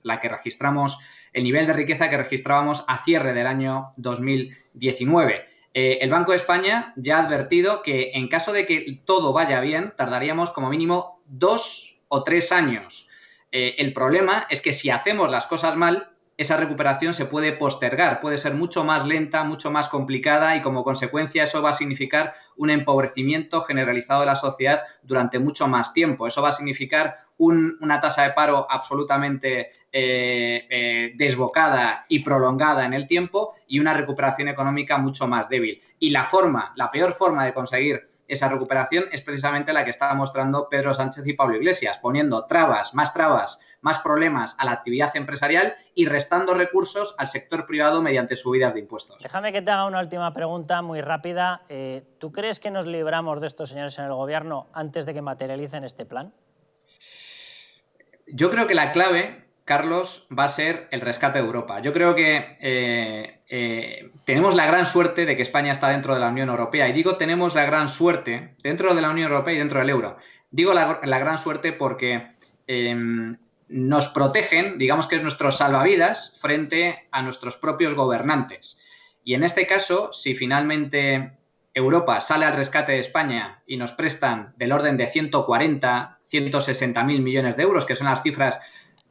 [SPEAKER 18] el nivel de riqueza que registrábamos a cierre del año 2019. El Banco de España ya ha advertido que en caso de que todo vaya bien, tardaríamos como mínimo 2 o 3 años. El problema es que si hacemos las cosas mal, esa recuperación se puede postergar, puede ser mucho más lenta, mucho más complicada y como consecuencia eso va a significar un empobrecimiento generalizado de la sociedad durante mucho más tiempo. Eso va a significar una tasa de paro absolutamente desbocada y prolongada en el tiempo y una recuperación económica mucho más débil. Y la peor forma de conseguir esa recuperación es precisamente la que está mostrando Pedro Sánchez y Pablo Iglesias, poniendo trabas, más problemas a la actividad empresarial y restando recursos al sector privado mediante subidas de impuestos.
[SPEAKER 1] Déjame que te haga una última pregunta muy rápida. ¿Tú crees que nos libramos de estos señores en el gobierno antes de que materialicen este plan?
[SPEAKER 18] Yo creo que la clave, Carlos, va a ser el rescate de Europa. Yo creo que tenemos la gran suerte de que España está dentro de la Unión Europea. Y digo tenemos la gran suerte dentro de la Unión Europea y dentro del euro. Digo la gran suerte porque nos protegen, digamos que es nuestro salvavidas frente a nuestros propios gobernantes. Y en este caso, si finalmente Europa sale al rescate de España y nos prestan del orden de 140, 160.000 millones de euros, que son las cifras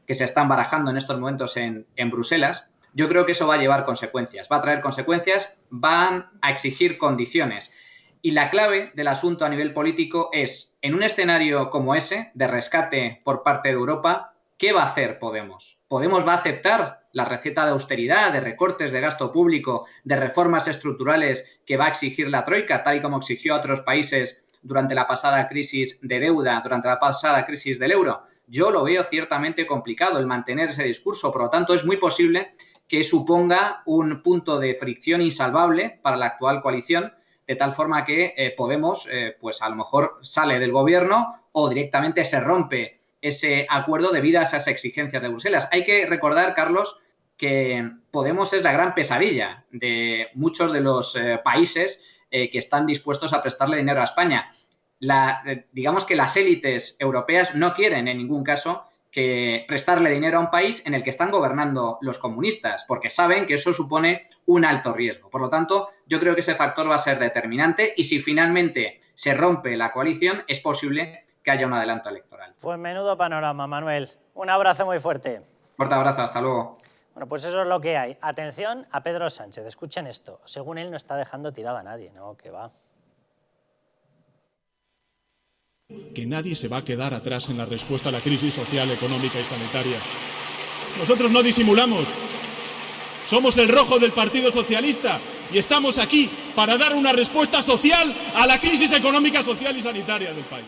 [SPEAKER 18] que se están barajando en estos momentos en Bruselas, yo creo que eso va a llevar consecuencias, va a traer consecuencias, van a exigir condiciones. Y la clave del asunto a nivel político es, en un escenario como ese, de rescate por parte de Europa, ¿qué va a hacer Podemos? ¿Podemos va a aceptar la receta de austeridad, de recortes de gasto público, de reformas estructurales que va a exigir la Troika, tal y como exigió a otros países durante la pasada crisis de deuda, durante la pasada crisis del euro? Yo lo veo ciertamente complicado el mantener ese discurso, por lo tanto es muy posible que suponga un punto de fricción insalvable para la actual coalición, de tal forma que Podemos, pues a lo mejor sale del gobierno o directamente se rompe ese acuerdo debido a esas exigencias de Bruselas. Hay que recordar, Carlos, que Podemos es la gran pesadilla de muchos de los países que están dispuestos a prestarle dinero a España. Digamos que las élites europeas no quieren en ningún caso que prestarle dinero a un país en el que están gobernando los comunistas, porque saben que eso supone un alto riesgo. Por lo tanto, yo creo que ese factor va a ser determinante y si finalmente se rompe la coalición, es posible que haya un adelanto electoral.
[SPEAKER 1] Pues menudo panorama, Manuel. Un abrazo muy fuerte.
[SPEAKER 18] Fuerte abrazo, hasta luego.
[SPEAKER 1] Bueno, pues eso es lo que hay. Atención a Pedro Sánchez. Escuchen esto. Según él, no está dejando tirada a nadie, ¿no? Que va.
[SPEAKER 17] Que nadie se va a quedar atrás en la respuesta a la crisis social, económica y sanitaria. Nosotros no disimulamos. Somos el rojo del Partido Socialista y estamos aquí para dar una respuesta social a la crisis económica, social y sanitaria del país.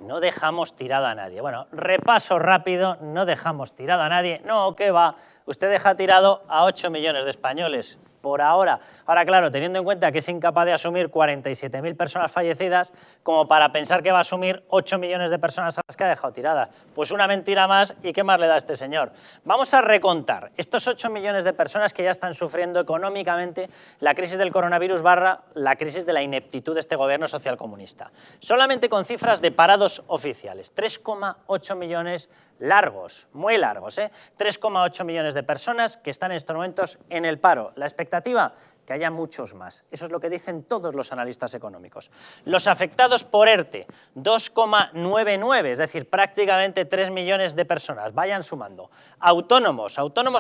[SPEAKER 1] No dejamos tirada a nadie. Bueno, repaso rápido, no dejamos tirada a nadie. No, ¿qué va? Usted deja tirado a 8 millones de españoles. Por ahora. Ahora, claro, teniendo en cuenta que es incapaz de asumir 47.000 personas fallecidas, como para pensar que va a asumir 8 millones de personas a las que ha dejado tiradas. Pues una mentira más, ¿y qué más le da a este señor? Vamos a recontar estos 8 millones de personas que ya están sufriendo económicamente la crisis del coronavirus / la crisis de la ineptitud de este gobierno socialcomunista. Solamente con cifras de parados oficiales. 3,8 millones largos, muy largos, 3,8 millones de personas que están en estos momentos en el paro. La expectativa, que haya muchos más. Eso es lo que dicen todos los analistas económicos. Los afectados por ERTE, 2,99, es decir, prácticamente 3 millones de personas. Vayan sumando. Autónomos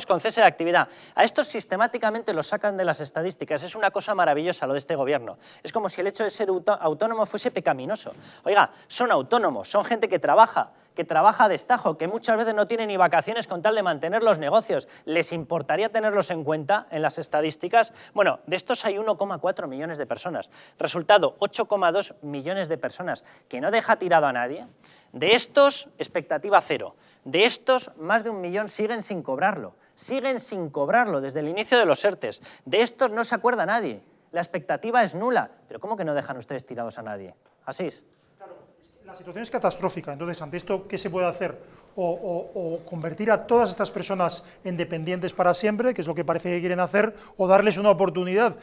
[SPEAKER 1] con cese de actividad. A estos sistemáticamente los sacan de las estadísticas. Es una cosa maravillosa lo de este gobierno. Es como si el hecho de ser autónomo fuese pecaminoso. Oiga, son autónomos, son gente que trabaja a destajo, que muchas veces no tiene ni vacaciones con tal de mantener los negocios. ¿Les importaría tenerlos en cuenta en las estadísticas? Bueno, de estos hay 1,4 millones de personas. Resultado, 8,2 millones de personas, que no deja tirado a nadie. De estos, expectativa cero. De estos, más de 1 millón siguen sin cobrarlo. Siguen sin cobrarlo desde el inicio de los ERTEs. De estos no se acuerda nadie. La expectativa es nula. ¿Pero cómo que no dejan ustedes tirados a nadie? Asís.
[SPEAKER 4] La situación es catastrófica, entonces, ante esto, ¿qué se puede hacer? O convertir a todas estas personas en dependientes para siempre, que es lo que parece que quieren hacer, o darles una oportunidad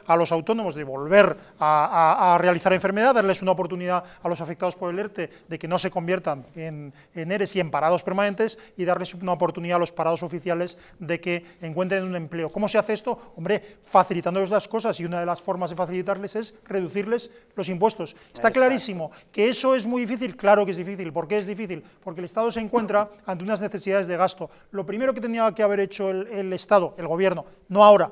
[SPEAKER 4] a los autónomos de volver a realizar enfermedad, darles una oportunidad a los afectados por el ERTE de que no se conviertan en ERES y en parados permanentes, y darles una oportunidad a los parados oficiales de que encuentren un empleo. ¿Cómo se hace esto? Hombre, facilitándoles las cosas, y una de las formas de facilitarles es reducirles los impuestos. Está clarísimo que eso es muy difícil. Claro que es difícil. ¿Por qué es difícil? Porque el Estado se encuentra ante unas necesidades de gasto. Lo primero que tenía que haber hecho el Estado, el Gobierno, no ahora,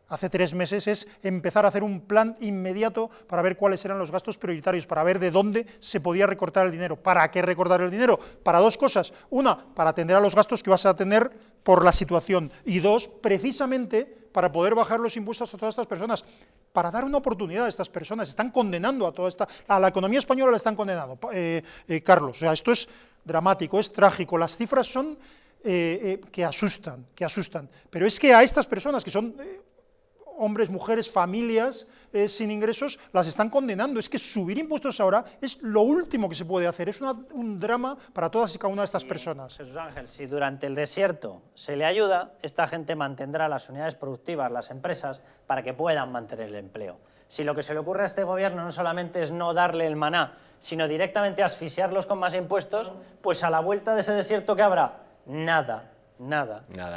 [SPEAKER 4] hace 3 meses, es empezar a hacer un plan inmediato para ver cuáles eran los gastos prioritarios, para ver de dónde se podía recortar el dinero. ¿Para qué recortar el dinero? Para 2 cosas. Una, para atender a los gastos que vas a tener por la situación. Y 2, precisamente para poder bajar los impuestos a todas estas personas, para dar una oportunidad a estas personas. Están condenando a la economía española la están condenando, Carlos. O sea, esto es dramático, es trágico. Las cifras son que asustan. Pero es que a estas personas, que son hombres, mujeres, familias sin ingresos, las están condenando. Es que subir impuestos ahora es lo último que se puede hacer. Es un drama para todas y cada una de estas personas.
[SPEAKER 1] Jesús Ángel, si durante el desierto se le ayuda, esta gente mantendrá las unidades productivas, las empresas, para que puedan mantener el empleo. Si lo que se le ocurre a este gobierno no solamente es no darle el maná, sino directamente asfixiarlos con más impuestos, pues a la vuelta de ese desierto, ¿qué habrá? Nada.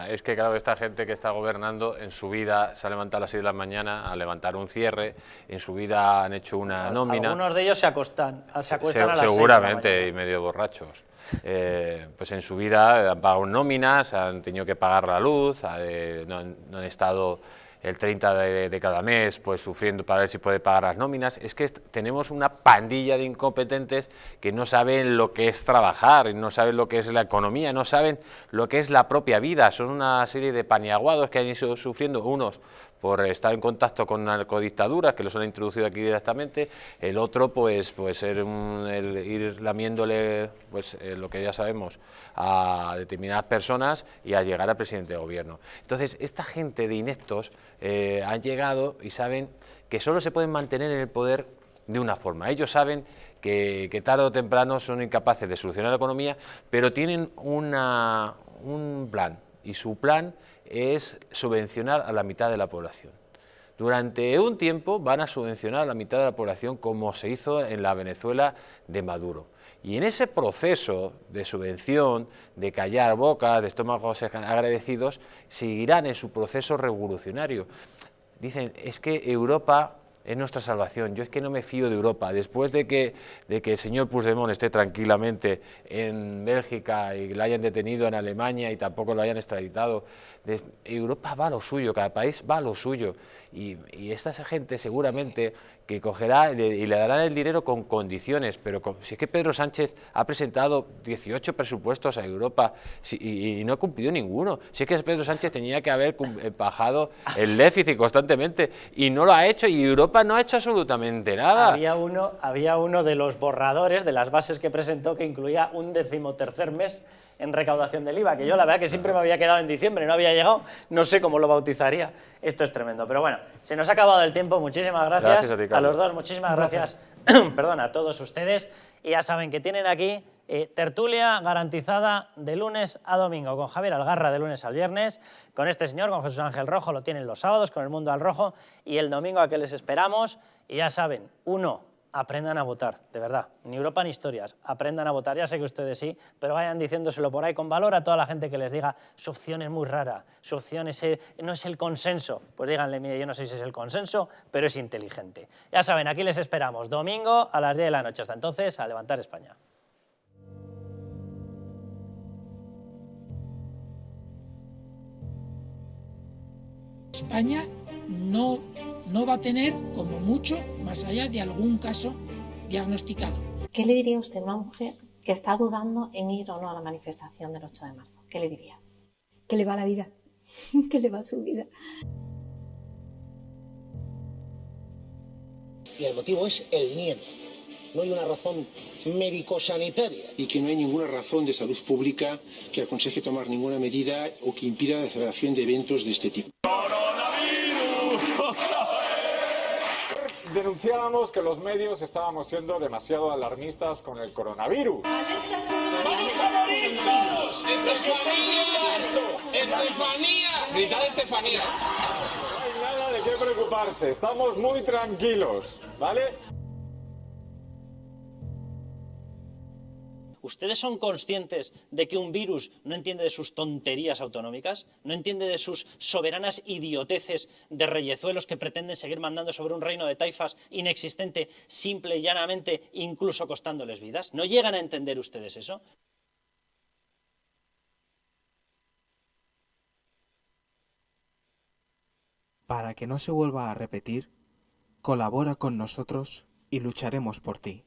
[SPEAKER 3] Es que claro, esta gente que está gobernando en su vida se ha levantado a las 6 de la mañana a levantar un cierre, en su vida han hecho una nómina.
[SPEAKER 1] Algunos de ellos se acuestan a las 6
[SPEAKER 3] seguramente,
[SPEAKER 1] de la mañana.
[SPEAKER 3] y medio borrachos. Pues en su vida han pagado nóminas, han tenido que pagar la luz, no han estado el 30 de cada mes pues sufriendo para ver si puede pagar las nóminas. Es que tenemos una pandilla de incompetentes que no saben lo que es trabajar, no saben lo que es la economía, no saben lo que es la propia vida. Son una serie de paniaguados que han ido sufriendo, unos por estar en contacto con narcodictaduras, que los han introducido aquí directamente, el otro pues ser el ir lamiéndole lo que ya sabemos a determinadas personas y a llegar al presidente de gobierno. Entonces, esta gente de ineptos han llegado y saben que solo se pueden mantener en el poder de una forma. Ellos saben que tarde o temprano son incapaces de solucionar la economía, pero tienen un plan, y su plan es subvencionar a la mitad de la población. Durante un tiempo van a subvencionar a la mitad de la población, como se hizo en la Venezuela de Maduro. Y en ese proceso de subvención, de callar bocas, de estómagos agradecidos, seguirán en su proceso revolucionario. Dicen, es que Europa es nuestra salvación. Yo es que no me fío de Europa. Después de que el señor Puigdemont esté tranquilamente en Bélgica y lo hayan detenido en Alemania y tampoco lo hayan extraditado, Europa va a lo suyo, cada país va a lo suyo. Y esta gente seguramente que cogerá y le darán el dinero con condiciones, pero si es que Pedro Sánchez ha presentado 18 presupuestos a Europa y no ha cumplido ninguno. Si es que Pedro Sánchez tenía que haber bajado el déficit constantemente y no lo ha hecho, y Europa no ha hecho absolutamente nada.
[SPEAKER 1] Había uno de los borradores de las bases que presentó que incluía un 13º mes en recaudación del IVA, que yo la verdad que siempre me había quedado en diciembre, no había llegado, no sé cómo lo bautizaría. Esto es tremendo, pero bueno, se nos ha acabado el tiempo. Muchísimas gracias a los dos, muchísimas gracias perdón, a todos ustedes, y ya saben que tienen aquí tertulia garantizada de lunes a domingo, con Javier Algarra de lunes al viernes, con este señor, con Jesús Ángel Rojo, lo tienen los sábados, con El Mundo al Rojo, y el domingo a que les esperamos, y ya saben, 1 aprendan a votar, de verdad. Ni Europa ni historias, aprendan a votar. Ya sé que ustedes sí, pero vayan diciéndoselo por ahí con valor a toda la gente que les diga su opción es muy rara, su opción no es el consenso. Pues díganle, mire, yo no sé si es el consenso, pero es inteligente. Ya saben, aquí les esperamos, domingo a las 10 de la noche. Hasta entonces, a levantar España.
[SPEAKER 2] España no va a tener, como mucho, más allá de algún caso diagnosticado.
[SPEAKER 7] ¿Qué le diría usted a una mujer que está dudando en ir o no a la manifestación del 8 de marzo? ¿Qué le diría?
[SPEAKER 8] Que le va la vida, que le va su vida.
[SPEAKER 9] Y el motivo es el miedo. No hay una razón médico-sanitaria.
[SPEAKER 10] Y que no hay ninguna razón de salud pública que aconseje tomar ninguna medida o que impida la celebración de eventos de este tipo.
[SPEAKER 11] Denunciábamos que los medios estábamos siendo demasiado alarmistas con el coronavirus.
[SPEAKER 12] ¡Vamos a morir todos! ¡Estefanía! ¡Estefanía! Gritad Estefanía.
[SPEAKER 11] No hay nada de qué preocuparse, estamos muy tranquilos, ¿vale?
[SPEAKER 1] ¿Ustedes son conscientes de que un virus no entiende de sus tonterías autonómicas? ¿No entiende de sus soberanas idioteces de reyezuelos que pretenden seguir mandando sobre un reino de taifas inexistente, simple y llanamente, incluso costándoles vidas? ¿No llegan a entender ustedes eso?
[SPEAKER 13] Para que no se vuelva a repetir, colabora con nosotros y lucharemos por ti.